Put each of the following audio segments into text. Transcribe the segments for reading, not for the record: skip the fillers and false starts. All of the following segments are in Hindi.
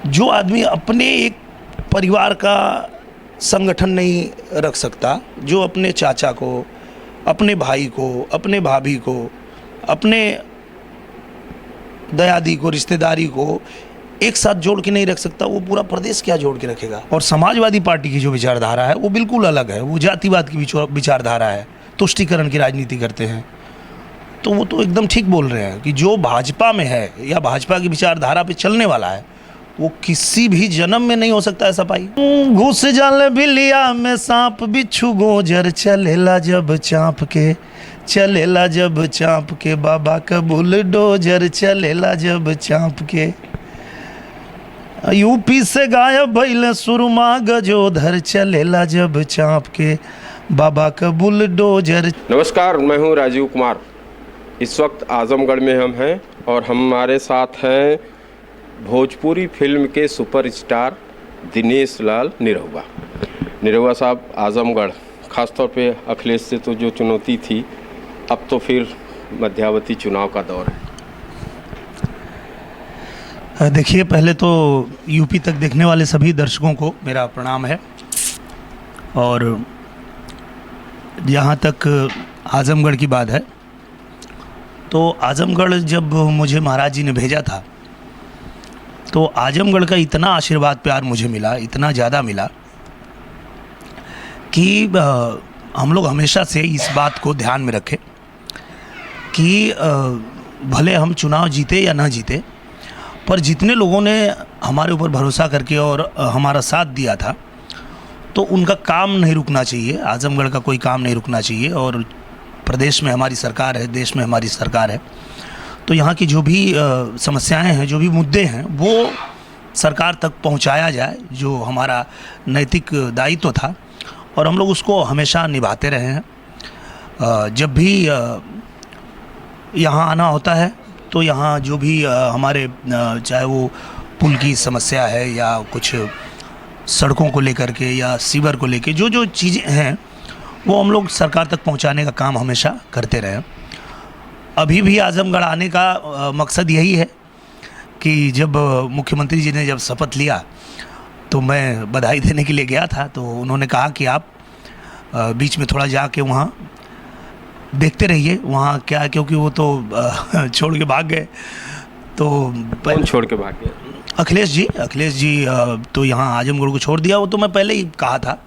जो आदमी अपने एक परिवार का संगठन नहीं रख सकता, जो अपने चाचा को, अपने भाई को, अपने भाभी को, अपने दयादी को, रिश्तेदारी को एक साथ जोड़ के नहीं रख सकता, वो पूरा प्रदेश क्या जोड़ के रखेगा। और समाजवादी पार्टी की जो विचारधारा है वो बिल्कुल अलग है, वो जातिवाद की विचारधारा है, तुष्टीकरण की राजनीति करते हैं। तो वो तो एकदम ठीक बोल रहे हैं कि जो भाजपा में है या भाजपा की विचारधारा पे चलने वाला है वो किसी भी जन्म में नहीं हो सकता ऐसा पाई। घुस जाल बिलिया में सांप बिच्छू गोजर, चलेला जब चाँप के, चलेला जब चाँप के, बाबा का बुलडोजर, चलेला जब चाँप के। यूपी से गायब भइल सुरमा गजोधर, चलेला जब चाँप के, बाबा का बुलडोजर। नमस्कार, मैं हूं राजीव कुमार। इस वक्त आजमगढ़ में हम हैं और हमारे साथ हैं भोजपुरी फिल्म के सुपरस्टार दिनेश लाल निरहुआ। निरहुआ साहब, आजमगढ़ ख़ासतौर पे अखिलेश से तो जो चुनौती थी, अब तो फिर मध्यावधि चुनाव का दौर है। देखिए, पहले तो यूपी तक देखने वाले सभी दर्शकों को मेरा प्रणाम है। और जहाँ तक आजमगढ़ की बात है तो आजमगढ़ जब मुझे महाराज जी ने भेजा था तो आजमगढ़ का इतना आशीर्वाद प्यार मुझे मिला, इतना ज़्यादा मिला कि हम लोग हमेशा से इस बात को ध्यान में रखें कि भले हम चुनाव जीते या ना जीते, पर जितने लोगों ने हमारे ऊपर भरोसा करके और हमारा साथ दिया था तो उनका काम नहीं रुकना चाहिए, आजमगढ़ का कोई काम नहीं रुकना चाहिए। और प्रदेश में हमारी सरकार है, देश में हमारी सरकार है, तो यहाँ की जो भी समस्याएं हैं, जो भी मुद्दे हैं, वो सरकार तक पहुँचाया जाए, जो हमारा नैतिक दायित्व था, और हम लोग उसको हमेशा निभाते रहे हैं। जब भी यहाँ आना होता है तो यहाँ जो भी हमारे चाहे वो पुल की समस्या है या कुछ सड़कों को लेकर के या सीवर को लेकर जो जो चीज़ें हैं वो हम लोग सरकार तक पहुंचाने का काम हमेशा करते रहे। अभी भी आजमगढ़ आने का मकसद यही है कि जब मुख्यमंत्री जी ने जब शपथ लिया तो मैं बधाई देने के लिए गया था, तो उन्होंने कहा कि आप बीच में थोड़ा जाके वहाँ देखते रहिए वहाँ क्या है, क्योंकि वो तो छोड़ के भाग गए। तो कौन छोड़ के भाग गए? अखिलेश जी तो यहाँ आजमगढ़ को छोड़ दिया। वो तो मैं पहले ही कहा था,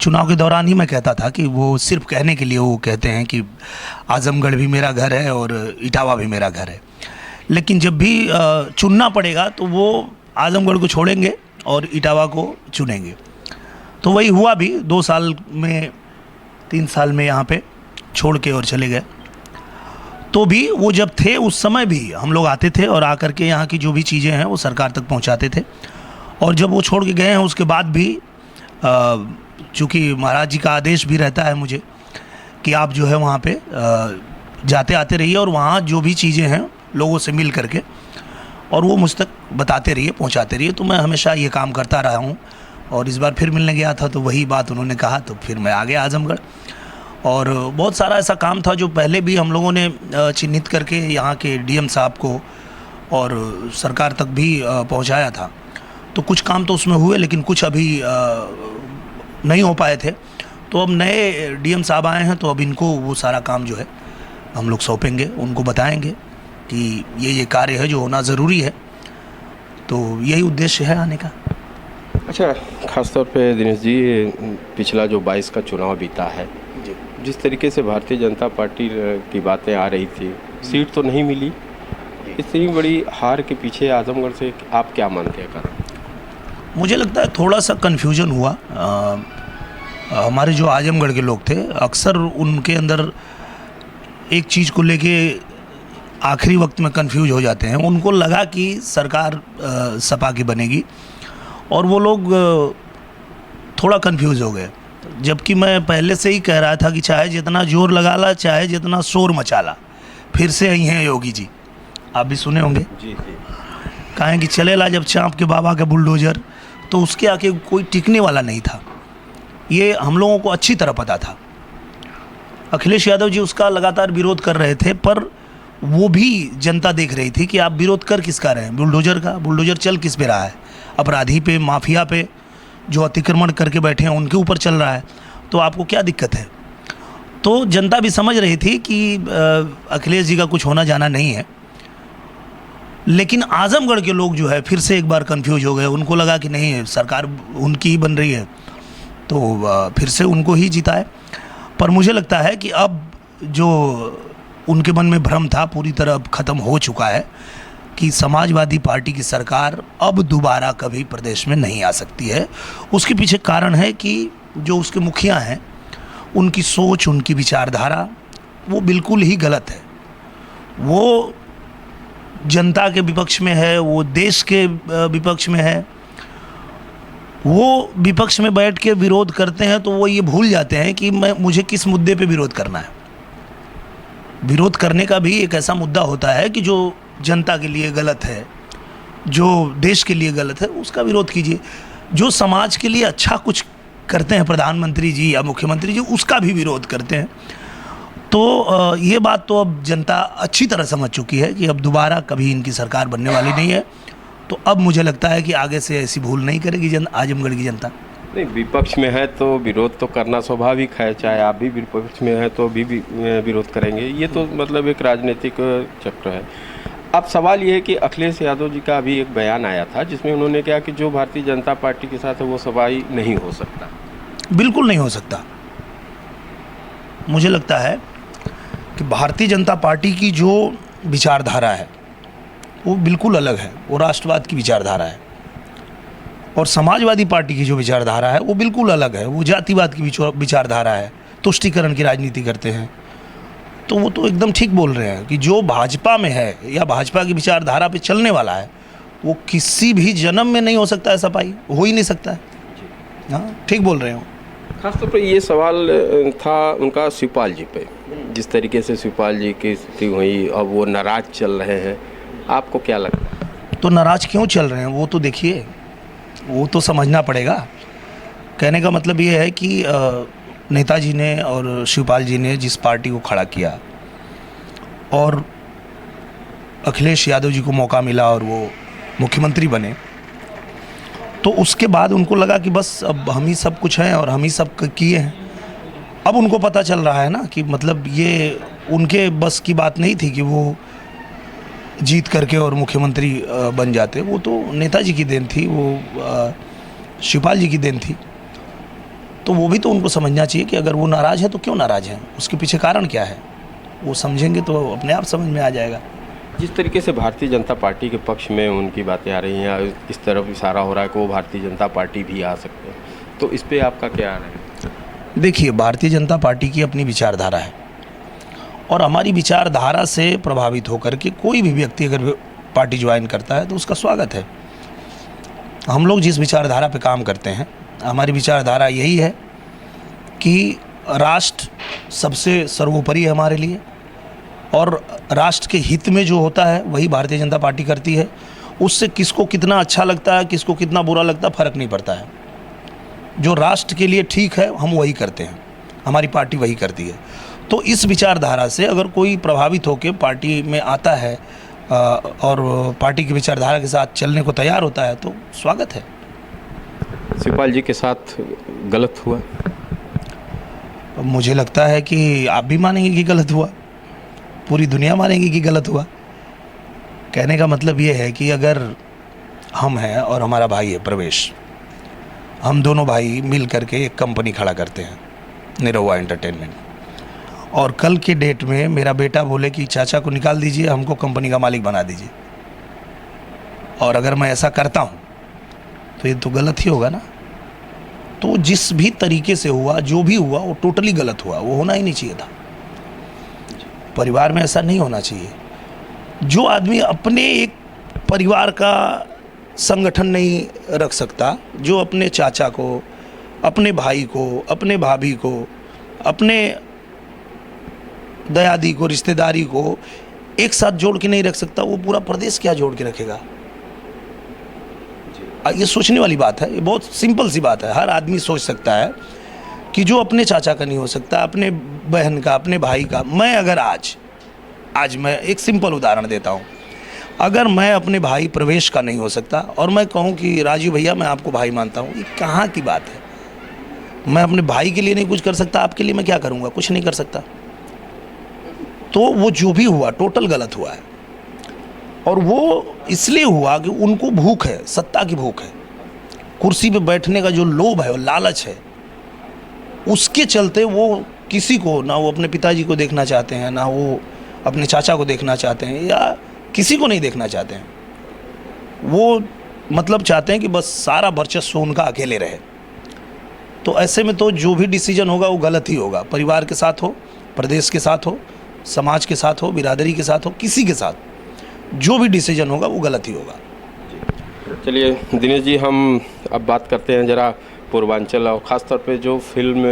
चुनाव के दौरान ही मैं कहता था कि वो सिर्फ कहने के लिए वो कहते हैं कि आजमगढ़ भी मेरा घर है और इटावा भी मेरा घर है, लेकिन जब भी चुनना पड़ेगा तो वो आजमगढ़ को छोड़ेंगे और इटावा को चुनेंगे। तो वही हुआ भी, 2 साल में 3 साल में यहाँ पे छोड़ के और चले गए। तो भी वो जब थे उस समय भी हम लोग आते थे और आकर के यहाँ की जो भी चीज़ें हैं वो सरकार तक पहुँचाते थे। और जब वो छोड़ के गए हैं उसके बाद भी चूँकि महाराज जी का आदेश भी रहता है मुझे कि आप जो है वहाँ पे जाते आते रहिए और वहाँ जो भी चीज़ें हैं लोगों से मिल करके और वो मुझ तक बताते रहिए, पहुँचाते रहिए। तो मैं हमेशा ये काम करता रहा हूँ। और इस बार फिर मिलने गया था तो वही बात उन्होंने कहा, तो फिर मैं आ गया आजमगढ़। और बहुत सारा ऐसा काम था जो पहले भी हम लोगों ने चिन्हित करके यहाँ के डीएम साहब को और सरकार तक भी पहुँचाया था। तो कुछ काम तो उसमें हुए, लेकिन कुछ अभी नहीं हो पाए थे। तो अब नए डीएम साहब आए हैं तो अब इनको वो सारा काम जो है हम लोग सौंपेंगे, उनको बताएंगे कि ये कार्य है जो होना ज़रूरी है। तो यही उद्देश्य है आने का। अच्छा, ख़ासतौर पे दिनेश जी, पिछला जो 22 का चुनाव बीता है, जिस तरीके से भारतीय जनता पार्टी की बातें आ रही थी, सीट तो नहीं मिली, इतनी बड़ी हार के पीछे आजमगढ़ से आप क्या मानते हैं कारण? मुझे लगता है थोड़ा सा कन्फ्यूजन हुआ। हमारे जो आजमगढ़ के लोग थे अक्सर उनके अंदर एक चीज़ को लेके आखिरी वक्त में कंफ्यूज हो जाते हैं। उनको लगा कि सरकार सपा की बनेगी और वो लोग थोड़ा कंफ्यूज हो गए, जबकि मैं पहले से ही कह रहा था कि चाहे जितना जोर लगा ला, चाहे जितना शोर मचा ला, फिर से यही हैं योगी जी। आप भी सुने होंगे जी। कहें कि चलेला जब चाँप के, बाबा का बुलडोजर, तो उसके आके कोई टिकने वाला नहीं था। ये हम लोगों को अच्छी तरह पता था। अखिलेश यादव जी उसका लगातार विरोध कर रहे थे, पर वो भी जनता देख रही थी कि आप विरोध कर किसका रहे हैं, बुलडोजर का। बुलडोजर चल किस पे रहा है, अपराधी पे, माफिया पे, जो अतिक्रमण करके बैठे हैं उनके ऊपर चल रहा है, तो आपको क्या दिक्कत है? तो जनता भी समझ रही थी कि अखिलेश जी का कुछ होना जाना नहीं है। लेकिन आजमगढ़ के लोग जो है फिर से एक बार कंफ्यूज हो गए। उनको लगा कि नहीं, सरकार उनकी ही बन रही है, तो फिर से उनको ही जिताए। पर मुझे लगता है कि अब जो उनके मन में भ्रम था पूरी तरह अब ख़त्म हो चुका है कि समाजवादी पार्टी की सरकार अब दोबारा कभी प्रदेश में नहीं आ सकती है। उसके पीछे कारण है कि जो उसके मुखिया हैं उनकी सोच, उनकी विचारधारा वो बिल्कुल ही गलत है। वो जनता के विपक्ष में है, वो देश के विपक्ष में है। वो विपक्ष में बैठ के विरोध करते हैं तो वो ये भूल जाते हैं कि मुझे किस मुद्दे पे विरोध करना है। विरोध करने का भी एक ऐसा मुद्दा होता है कि जो जनता के लिए गलत है, जो देश के लिए गलत है, उसका विरोध कीजिए। जो समाज के लिए अच्छा कुछ करते हैं प्रधानमंत्री जी या मुख्यमंत्री जी, उसका भी विरोध करते हैं। तो ये बात तो अब जनता अच्छी तरह समझ चुकी है कि अब दोबारा कभी इनकी सरकार बनने वाली नहीं है। तो अब मुझे लगता है कि आगे से ऐसी भूल नहीं करेगी आजमगढ़ की जनता। नहीं, विपक्ष में है तो विरोध तो करना स्वाभाविक है, चाहे आप भी विपक्ष में है तो भी विरोध करेंगे। ये तो मतलब एक राजनीतिक चक्र है। अब सवाल ये है कि अखिलेश यादव जी का अभी एक बयान आया था जिसमें उन्होंने कहा कि जो भारतीय जनता पार्टी के साथ है वो सफाई नहीं हो सकता। बिल्कुल नहीं हो सकता। मुझे लगता है कि भारतीय जनता पार्टी की जो विचारधारा है वो बिल्कुल अलग है। वो राष्ट्रवाद की विचारधारा है। और समाजवादी पार्टी की जो विचारधारा है वो बिल्कुल अलग है। वो जातिवाद की विचारधारा है, तुष्टीकरण की राजनीति करते हैं। तो वो तो एकदम ठीक बोल रहे हैं कि जो भाजपा में है या भाजपा की विचारधारा पे चलने वाला है वो किसी भी जन्म में नहीं हो सकता है सफाई, हो ही नहीं सकता है। हाँ, ठीक बोल रहे हो। खासतौर पर ये सवाल था उनका शिवपाल जी पे, जिस तरीके से शिवपाल जी की स्थिति हुई, अब वो नाराज चल रहे हैं, आपको क्या लगता है? तो नाराज क्यों चल रहे हैं वो तो देखिए, वो तो समझना पड़ेगा। कहने का मतलब ये है कि नेताजी ने और शिवपाल जी ने जिस पार्टी को खड़ा किया और अखिलेश यादव जी को मौका मिला और वो मुख्यमंत्री बने, तो उसके बाद उनको लगा कि बस अब हम ही सब कुछ हैं और हम ही सब किए हैं। अब उनको पता चल रहा है ना कि मतलब ये उनके बस की बात नहीं थी कि वो जीत करके और मुख्यमंत्री बन जाते। वो तो नेताजी की देन थी, वो शिवपाल जी की देन थी। तो वो भी तो उनको समझना चाहिए कि अगर वो नाराज़ है तो क्यों नाराज़ हैं, उसके पीछे कारण क्या है। वो समझेंगे तो अपने आप समझ में आ जाएगा। जिस तरीके से भारतीय जनता पार्टी के पक्ष में उनकी बातें आ रही हैं, इस तरफ इशारा हो रहा है कि वो भारतीय जनता पार्टी भी आ सकते हैं, तो इस पर आपका क्या है? देखिए, भारतीय जनता पार्टी की अपनी विचारधारा है और हमारी विचारधारा से प्रभावित होकर के कोई भी व्यक्ति अगर पार्टी ज्वाइन करता है तो उसका स्वागत है। हम लोग जिस विचारधारा पे काम करते हैं, हमारी विचारधारा यही है कि राष्ट्र सबसे सर्वोपरि है हमारे लिए और राष्ट्र के हित में जो होता है वही भारतीय जनता पार्टी करती है। उससे किसको कितना अच्छा लगता है, किसको कितना बुरा लगता है, फ़र्क नहीं पड़ता है। जो राष्ट्र के लिए ठीक है हम वही करते हैं, हमारी पार्टी वही करती है। तो इस विचारधारा से अगर कोई प्रभावित होकर पार्टी में आता है और पार्टी की विचारधारा के साथ चलने को तैयार होता है तो स्वागत है। शिवपाल जी के साथ गलत हुआ? मुझे लगता है कि आप भी मानेंगे कि गलत हुआ, पूरी दुनिया मानेगी कि गलत हुआ। कहने का मतलब ये है कि अगर हम हैं और हमारा भाई है प्रवेश, हम दोनों भाई मिल करके एक कंपनी खड़ा करते हैं, निरहुआ एंटरटेनमेंट, और कल के डेट में मेरा बेटा बोले कि चाचा को निकाल दीजिए, हमको कंपनी का मालिक बना दीजिए, और अगर मैं ऐसा करता हूँ तो ये तो गलत ही होगा ना। तो जिस भी तरीके से हुआ, जो भी हुआ, वो टोटली गलत हुआ। वो होना ही नहीं चाहिए था। परिवार में ऐसा नहीं होना चाहिए। जो आदमी अपने एक परिवार का संगठन नहीं रख सकता, जो अपने चाचा को, अपने भाई को, अपने भाभी को, अपने दयादी को, रिश्तेदारी को एक साथ जोड़ के नहीं रख सकता, वो पूरा प्रदेश क्या जोड़ के रखेगा? ये सोचने वाली बात है। ये बहुत सिंपल सी बात है। हर आदमी सोच सकता है कि जो अपने चाचा का नहीं हो सकता, अपने बहन का, अपने भाई का। मैं अगर आज मैं एक सिंपल उदाहरण देता हूँ। अगर मैं अपने भाई प्रवेश का नहीं हो सकता और मैं कहूं कि राजू भैया मैं आपको भाई मानता हूं, ये कहाँ की बात है। मैं अपने भाई के लिए नहीं कुछ कर सकता, आपके लिए मैं क्या करूंगा, कुछ नहीं कर सकता। तो वो जो भी हुआ टोटल गलत हुआ है, और वो इसलिए हुआ कि उनको भूख है, सत्ता की भूख है, कुर्सी पे बैठने का जो लोभ है और लालच है, उसके चलते वो किसी को, ना वो अपने पिताजी को देखना चाहते हैं, ना वो अपने चाचा को देखना चाहते हैं, या किसी को नहीं देखना चाहते हैं। वो मतलब चाहते हैं कि बस सारा वर्चस्व उनका अकेले रहे। तो ऐसे में तो जो भी डिसीजन होगा वो गलत ही होगा, परिवार के साथ हो, प्रदेश के साथ हो, समाज के साथ हो, बिरादरी के साथ हो, किसी के साथ जो भी डिसीजन होगा वो गलत ही होगा। चलिए दिनेश जी, हम अब बात करते हैं ज़रा पूर्वांचल और ख़ास तौर पे जो फिल्म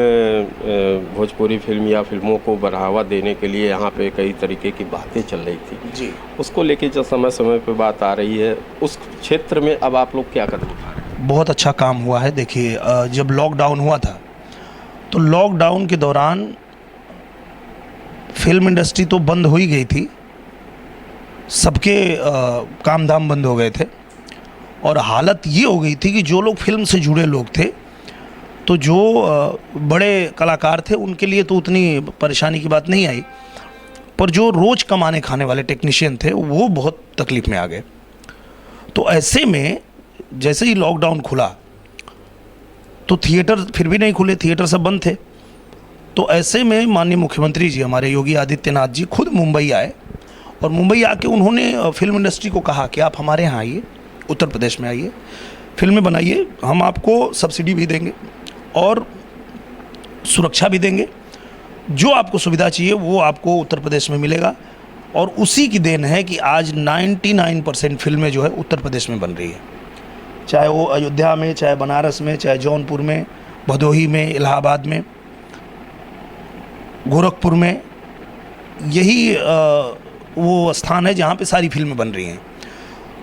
भोजपुरी फिल्म या फिल्मों को बढ़ावा देने के लिए यहाँ पे कई तरीके की बातें चल रही थी जी, उसको लेके जो समय समय पे बात आ रही है, उस क्षेत्र में अब आप लोग क्या कदम उठा रहे हैं? बहुत अच्छा काम हुआ है। देखिए जब लॉकडाउन हुआ था तो लॉकडाउन के दौरान फिल्म इंडस्ट्री तो बंद हो ही गई थी, सबके काम धाम बंद हो गए थे, और हालत ये हो गई थी कि जो लोग फिल्म से जुड़े लोग थे, तो जो बड़े कलाकार थे उनके लिए तो उतनी परेशानी की बात नहीं आई, पर जो रोज़ कमाने खाने वाले टेक्नीशियन थे वो बहुत तकलीफ़ में आ गए। तो ऐसे में जैसे ही लॉकडाउन खुला तो थिएटर फिर भी नहीं खुले, थिएटर सब बंद थे। तो ऐसे में माननीय मुख्यमंत्री जी हमारे योगी आदित्यनाथ जी खुद मुंबई आए, और मुंबई आके उन्होंने फिल्म इंडस्ट्री को कहा कि आप हमारे यहाँ आइए, उत्तर प्रदेश में आइए, फिल्में बनाइए, हम आपको सब्सिडी भी देंगे और सुरक्षा भी देंगे, जो आपको सुविधा चाहिए वो आपको उत्तर प्रदेश में मिलेगा। और उसी की देन है कि आज 99% फिल्में जो है उत्तर प्रदेश में बन रही है, चाहे वो अयोध्या में, चाहे बनारस में, चाहे जौनपुर में, भदोही में, इलाहाबाद में, गोरखपुर में। यही वो स्थान है जहाँ पे सारी फिल्में बन रही हैं।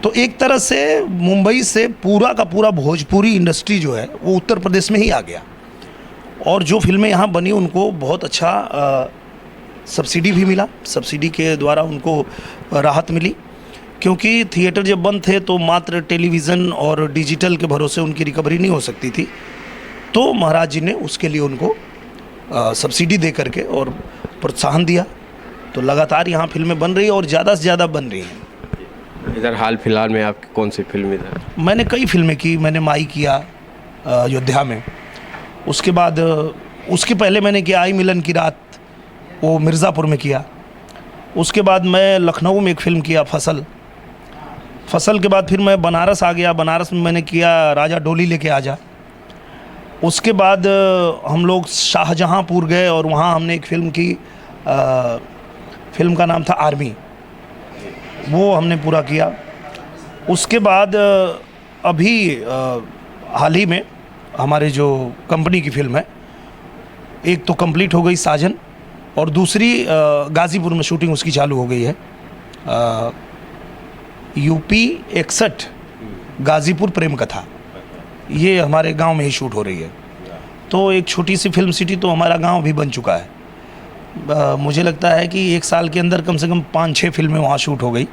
तो एक तरह से मुंबई से पूरा का पूरा भोजपुरी इंडस्ट्री जो है वो उत्तर प्रदेश में ही आ गया, और जो फिल्में यहाँ बनी उनको बहुत अच्छा सब्सिडी भी मिला, सब्सिडी के द्वारा उनको राहत मिली, क्योंकि थिएटर जब बंद थे तो मात्र टेलीविज़न और डिजिटल के भरोसे उनकी रिकवरी नहीं हो सकती थी। तो महाराज जी ने उसके लिए उनको सब्सिडी दे करके और प्रोत्साहन दिया। तो लगातार यहाँ फिल्में बन रही है और ज़्यादा से ज़्यादा बन रही हैं। इधर हाल फिलहाल में आपकी कौन सी फिल्म इधर? मैंने कई फिल्में की, मैंने माई किया अयोध्या में, उसके बाद उसके पहले मैंने किया आई मिलन की रात, वो मिर्ज़ापुर में किया। उसके बाद मैं लखनऊ में एक फ़िल्म किया फसल के बाद फिर मैं बनारस आ गया, बनारस में मैंने किया राजा डोली लेके आजा। उसके बाद हम लोग शाहजहाँपुर गए और वहाँ हमने एक फ़िल्म की, फ़िल्म का नाम था आर्मी, वो हमने पूरा किया। उसके बाद अभी हाल ही में हमारे जो कंपनी की फ़िल्म है, एक तो कंप्लीट हो गई साजन, और दूसरी गाज़ीपुर में शूटिंग उसकी चालू हो गई है। यूपी 61 गाज़ीपुर प्रेम कथा, ये हमारे गांव में ही शूट हो रही है। तो एक छोटी सी फिल्म सिटी तो हमारा गांव भी बन चुका है। मुझे लगता है कि एक साल के अंदर कम से कम 5-6 फिल्में वहाँ शूट हो गई,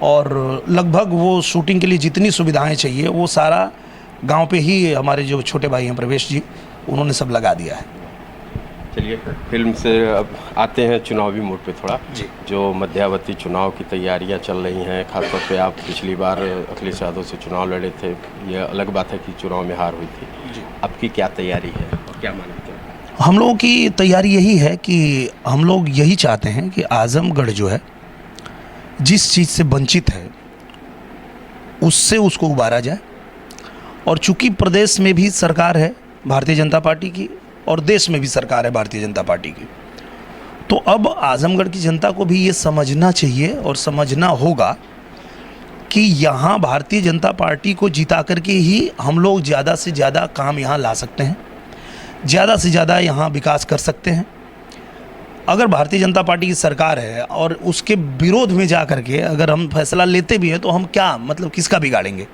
और लगभग वो शूटिंग के लिए जितनी सुविधाएं चाहिए वो सारा गांव पे ही हमारे जो छोटे भाई हैं प्रवेश जी, उन्होंने सब लगा दिया है। चलिए फिल्म से अब आते हैं चुनावी मोड पे थोड़ा जी। जो मध्यावधि चुनाव की तैयारियां चल रही हैं, खासतौर पे आप पिछली बार अखिलेश यादव से चुनाव लड़े थे, यह अलग बात है कि चुनाव में हार हुई थी जी। आपकी क्या तैयारी है और क्या मानते हैं? हम लोगों की तैयारी यही है कि हम लोग यही चाहते हैं कि आज़मगढ़ जो है जिस चीज़ से वंचित है उससे उसको उबारा जाए, और चूंकि प्रदेश में भी सरकार है भारतीय जनता पार्टी की और देश में भी सरकार है भारतीय जनता पार्टी की, तो अब आज़मगढ़ की जनता को भी ये समझना चाहिए और समझना होगा कि यहाँ भारतीय जनता पार्टी को जिता करके ही हम लोग ज़्यादा से ज़्यादा काम यहाँ ला सकते हैं, ज़्यादा से ज़्यादा यहाँ विकास कर सकते हैं। अगर भारतीय जनता पार्टी की सरकार है और उसके विरोध में जा करके अगर हम फैसला लेते भी हैं तो हम क्या मतलब किसका बिगाड़ेंगे?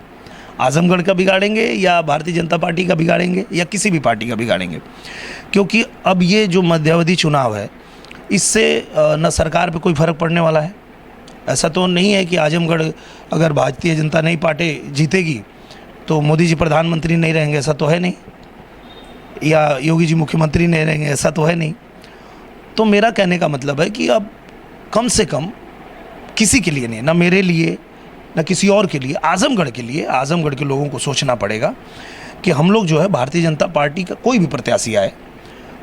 आज़मगढ़ का बिगाड़ेंगे या भारतीय जनता पार्टी का बिगाड़ेंगे या किसी भी पार्टी का बिगाड़ेंगे? क्योंकि अब ये जो मध्यावधि चुनाव है इससे न सरकार पे कोई फ़र्क पड़ने वाला है ऐसा तो नहीं है कि आजमगढ़ अगर भारतीय जनता नहीं पार्टी जीतेगी तो मोदी जी प्रधानमंत्री नहीं रहेंगे, ऐसा तो है नहीं, या योगी जी मुख्यमंत्री नहीं रहेंगे, ऐसा तो है नहीं। तो मेरा कहने का मतलब है कि अब कम से कम किसी के लिए नहीं, ना मेरे लिए ना किसी और के लिए, आजमगढ़ के लिए, आजमगढ़ के लोगों को सोचना पड़ेगा कि हम लोग जो है भारतीय जनता पार्टी का कोई भी प्रत्याशी आए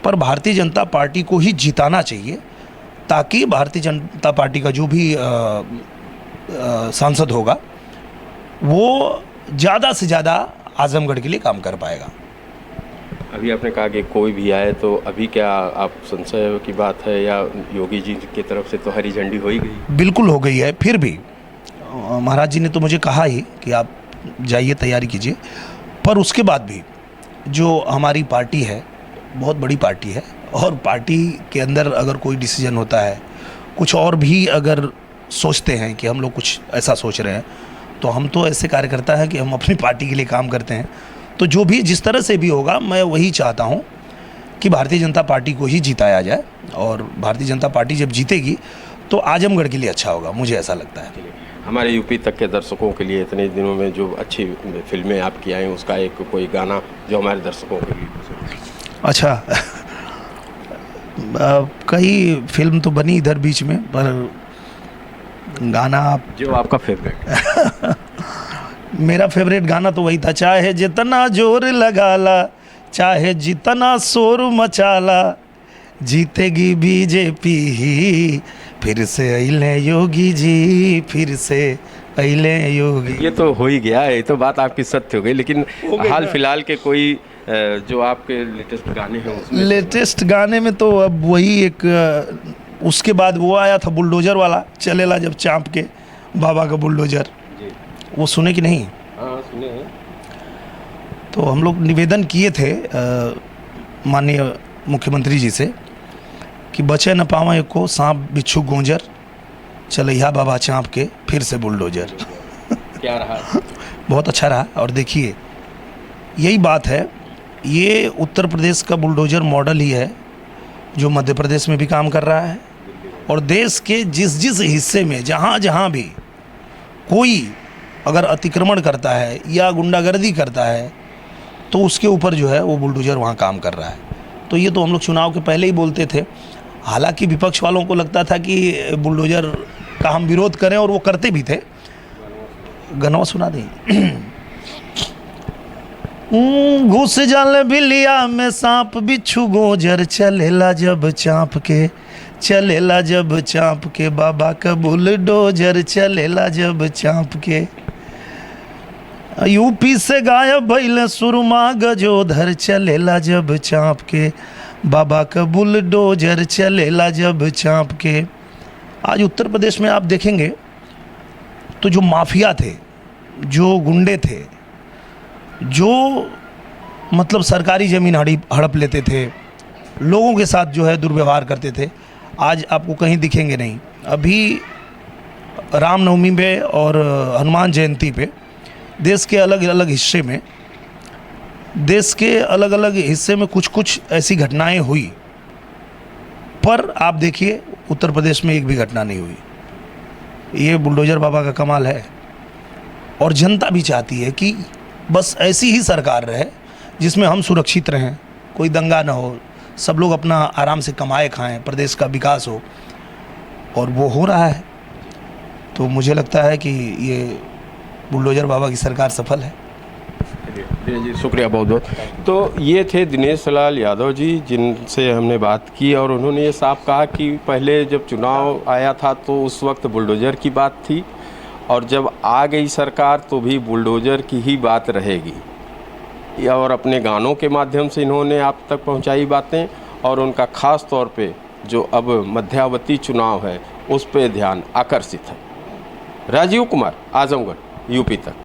पर भारतीय जनता पार्टी को ही जिताना चाहिए, ताकि भारतीय जनता पार्टी का जो भी सांसद होगा वो ज़्यादा से ज़्यादा आजमगढ़ के लिए काम कर पाएगा। अभी आपने कहा कि कोई भी आए, तो अभी क्या आप संशय की बात है या योगी जी की तरफ से तो हरी झंडी हो ही गई? बिल्कुल हो गई है। फिर भी महाराज जी ने तो मुझे कहा ही कि आप जाइए, तैयारी कीजिए, पर उसके बाद भी जो हमारी पार्टी है बहुत बड़ी पार्टी है, और पार्टी के अंदर अगर कोई डिसीजन होता है, कुछ और भी अगर सोचते हैं कि हम लोग कुछ ऐसा सोच रहे हैं, तो हम तो ऐसे कार्यकर्ता हैं कि हम अपनी पार्टी के लिए काम करते हैं। तो जो भी जिस तरह से भी होगा, मैं वही चाहता हूँ कि भारतीय जनता पार्टी को ही जिताया जाए, और भारतीय जनता पार्टी जब जीतेगी तो आजमगढ़ के लिए अच्छा होगा, मुझे ऐसा लगता है। हमारे यूपी तक के दर्शकों के लिए इतने दिनों में जो अच्छी फिल्में आपकी आई, उसका एक कोई गाना जो हमारे दर्शकों के लिए। अच्छा कई फिल्म तो बनी इधर बीच में, पर गाना आप जो आपका फेवरेट? मेरा फेवरेट गाना तो वही था, चाहे जितना जोर लगाला, चाहे जितना शोर मचाला, जीतेगी बीजेपी ही, फिर से अइले योगी जी, फिर से अइले योगी। ये तो हो ही गया है, ये तो बात आपकी सत्य हो गई, लेकिन हाल फिलहाल के कोई जो आपके लेटेस्ट गाने हैं उसमें? लेटेस्ट गाने में तो अब वही एक उसके बाद वो आया था बुलडोजर वाला, चलेला जब चाँप के, बाबा का बुलडोजर, वो सुने कि नहीं? हाँ सुने हैं। तो हम लोग निवेदन किए थे माननीय मुख्यमंत्री जी से कि बचे न पावे को सांप बिच्छू गोंजर, चलैया बाबा चाँप के, फिर से बुलडोजर। क्या रहा? बहुत अच्छा रहा। और देखिए यही बात है, ये उत्तर प्रदेश का बुलडोजर मॉडल ही है जो मध्य प्रदेश में भी काम कर रहा है, और देश के जिस जिस हिस्से में जहाँ जहाँ भी कोई अगर अतिक्रमण करता है या गुंडागर्दी करता है तो उसके ऊपर जो है वो बुलडोजर वहाँ काम कर रहा है। तो ये तो हम लोग चुनाव के पहले ही बोलते थे। हालांकि विपक्ष वालों को लगता था कि बुलडोजर का हम विरोध करें, और वो करते भी थे। गनवा सुना दें। घुस जाल बिलिया में सांप बिच्छू गोजर, चलेला जब चाँप के, चलेला जब चाँप के, बाबा का बुलडोजर, चलेला जब चाँप के। यूपी से गायब भइल सुरमा गजोधर, चलेला जब चाँप के, बाबा का बुलडोजर, चलेला जब चाँप के। आज उत्तर प्रदेश में आप देखेंगे तो जो माफिया थे, जो गुंडे थे, जो मतलब सरकारी ज़मीन हड़प लेते थे, लोगों के साथ जो है दुर्व्यवहार करते थे, आज आपको कहीं दिखेंगे नहीं। अभी रामनवमी पे और हनुमान जयंती पे देश के अलग अलग हिस्से में, कुछ कुछ ऐसी घटनाएं हुई, पर आप देखिए उत्तर प्रदेश में एक भी घटना नहीं हुई। ये बुलडोजर बाबा का कमाल है। और जनता भी चाहती है कि बस ऐसी ही सरकार रहे जिसमें हम सुरक्षित रहें, कोई दंगा ना हो, सब लोग अपना आराम से कमाए खाएं, प्रदेश का विकास हो, और वो हो रहा है। तो मुझे लगता है कि ये बुलडोजर बाबा की सरकार सफल है। जी शुक्रिया बहुत बहुत। तो ये थे दिनेश लाल यादव जी, जिनसे हमने बात की, और उन्होंने ये साफ कहा कि पहले जब चुनाव आया था तो उस वक्त बुलडोजर की बात थी, और जब आ गई सरकार तो भी बुलडोजर की ही बात रहेगी। और अपने गानों के माध्यम से इन्होंने आप तक पहुंचाई बातें, और उनका ख़ास तौर पे जो अब मध्यावधि चुनाव है उस पे ध्यान आकर्षित है। राजीव कुमार, आजमगढ़, यूपी तक।